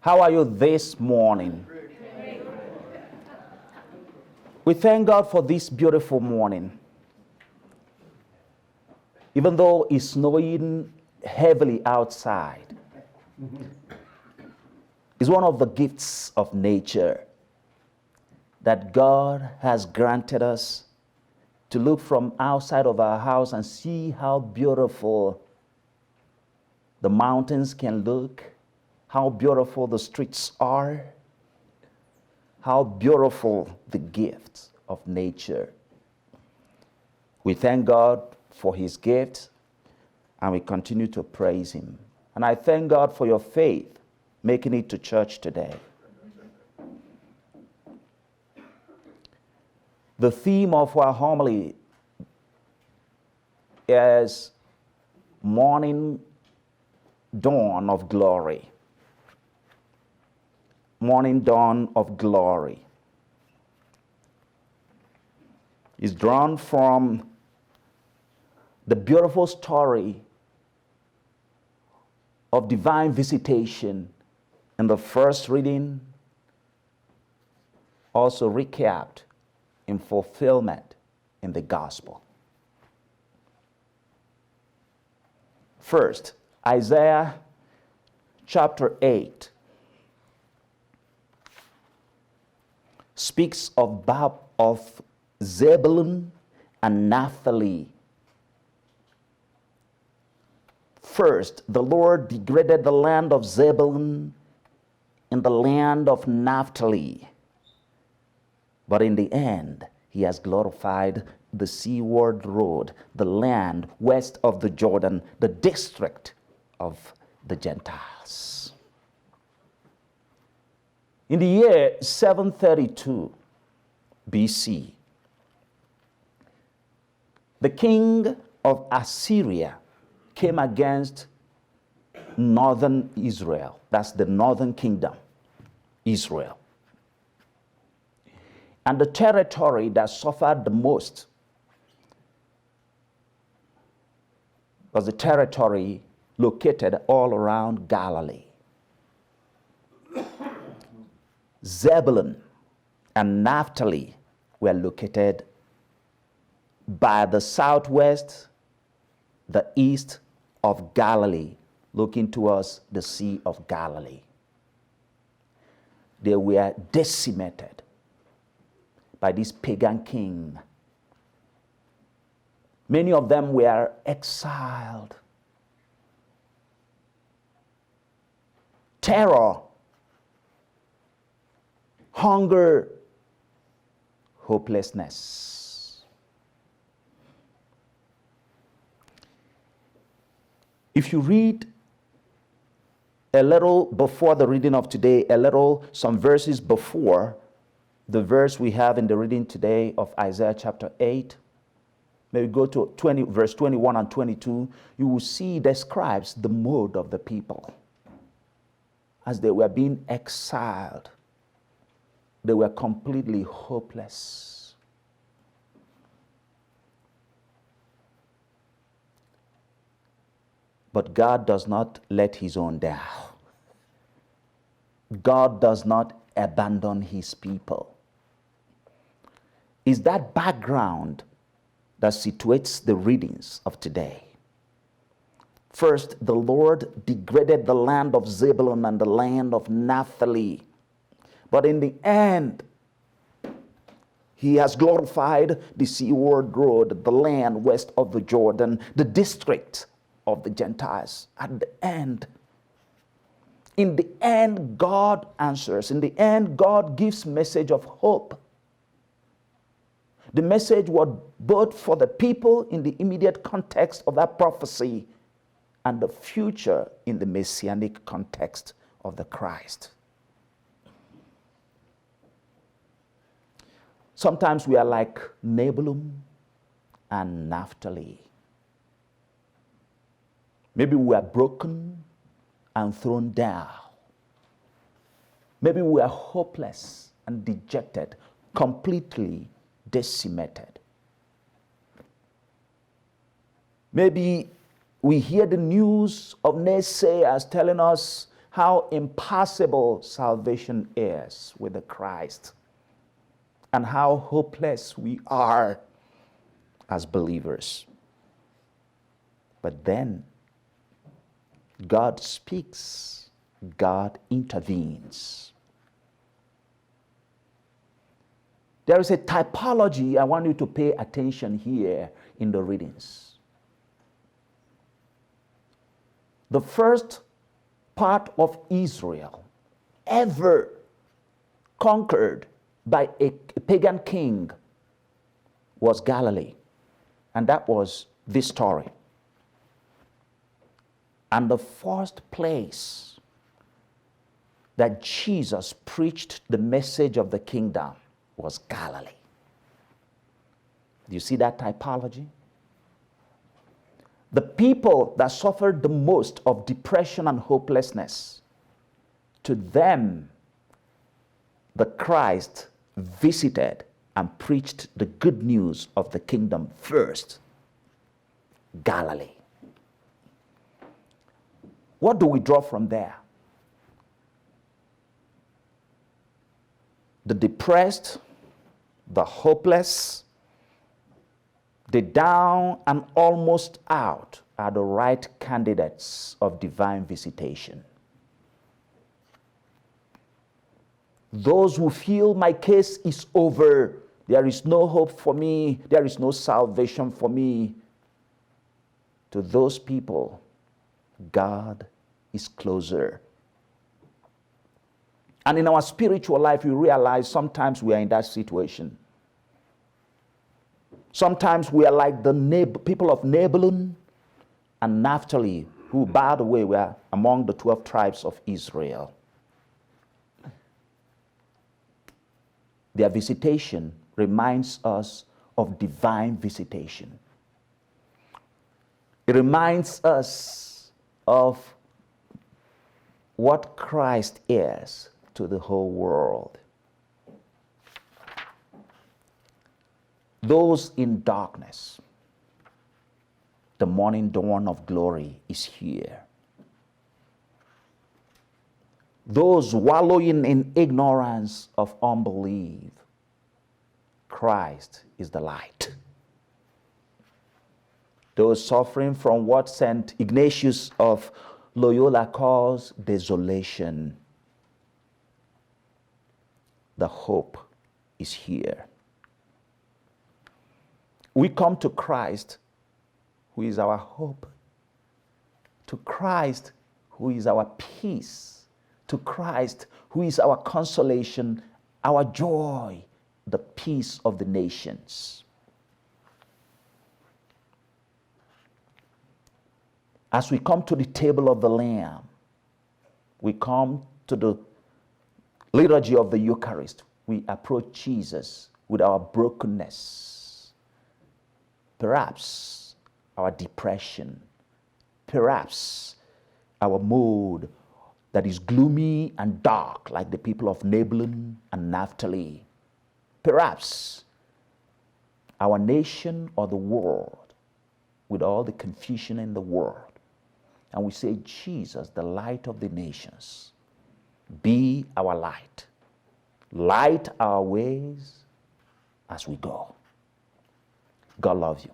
How are you this morning? We thank God for this beautiful morning. Even though it's snowing heavily outside, it's one of the gifts of nature that God has granted us to look from outside of our house and see how beautiful the mountains can look, how beautiful the streets are, how beautiful the gifts of nature. We thank God for his gifts and we continue to praise him. And I thank God for your faith making it to church today. The theme of our homily is morning dawn of glory. Morning dawn of glory. It's drawn from the beautiful story of divine visitation in the first reading, also recapped in fulfillment in the gospel. First, Isaiah chapter 8 speaks of Zebulun and Naphtali. First, the Lord degraded the land of Zebulun and the land of Naphtali. But in the end, he has glorified the seaward road, the land west of the Jordan, the district of the Gentiles. In the year 732 BC, the king of Assyria came against northern Israel. That's the northern kingdom, Israel. And the territory that suffered the most was the territory located all around Galilee. Zebulun and Naphtali were located by the southwest, the east of Galilee, looking towards the Sea of Galilee. They were decimated by this pagan king. Many of them were exiled. Terror, hunger, hopelessness. If you read a little before the reading of today, some verses before the verse we have in the reading today of Isaiah chapter 8, maybe go to verse 21 and 22, you will see describes the mood of the people. As they were being exiled, they were completely hopeless. But God does not let his own down. God does not abandon his people. It's that background that situates the readings of today. First, the Lord degraded the land of Zebulun and the land of Naphtali. But in the end, he has glorified the seaward road, the land west of the Jordan, the district of the Gentiles. At the end, in the end, God answers. In the end, God gives message of hope. The message was both for the people in the immediate context of that prophecy and the future in the messianic context of the Christ. Sometimes we are like Zebulun and Naphtali. Maybe we are broken and thrown down. Maybe we are hopeless and dejected, completely decimated. Maybe we hear the news of naysayers telling us how impossible salvation is with the Christ and how hopeless we are as believers. But then God speaks, God intervenes. There is a typology I want you to pay attention here in the readings. The first part of Israel ever conquered by a pagan king was Galilee. And that was this story. And the first place that Jesus preached the message of the kingdom was Galilee. Do you see that typology? The people that suffered the most of depression and hopelessness, to them, the Christ visited and preached the good news of the kingdom first. Galilee. What do we draw from there? The depressed, the hopeless, the down and almost out are the right candidates of divine visitation. Those who feel my case is over, there is no hope for me, there is no salvation for me, to those people, God is closer. And in our spiritual life, we realize sometimes we are in that situation. Sometimes we are like the people of Zebulun and Naphtali, who, by the way, were among the 12 tribes of Israel. Their visitation reminds us of divine visitation. It reminds us of what Christ is to the whole world. Those in darkness, the morning dawn of glory is here. Those wallowing in ignorance of unbelief, Christ is the light. Those suffering from what St. Ignatius of Loyola calls desolation, the hope is here. We come to Christ, who is our hope, to Christ, who is our peace, to Christ, who is our consolation, our joy, the peace of the nations. As we come to the table of the Lamb, we come to the liturgy of the Eucharist. We approach Jesus with our brokenness, perhaps our depression, perhaps our mood that is gloomy and dark like the people of Zebulun and Naphtali, perhaps our nation or the world with all the confusion in the world. And we say, Jesus, the light of the nations, be our light. Light our ways as we go. God loves you.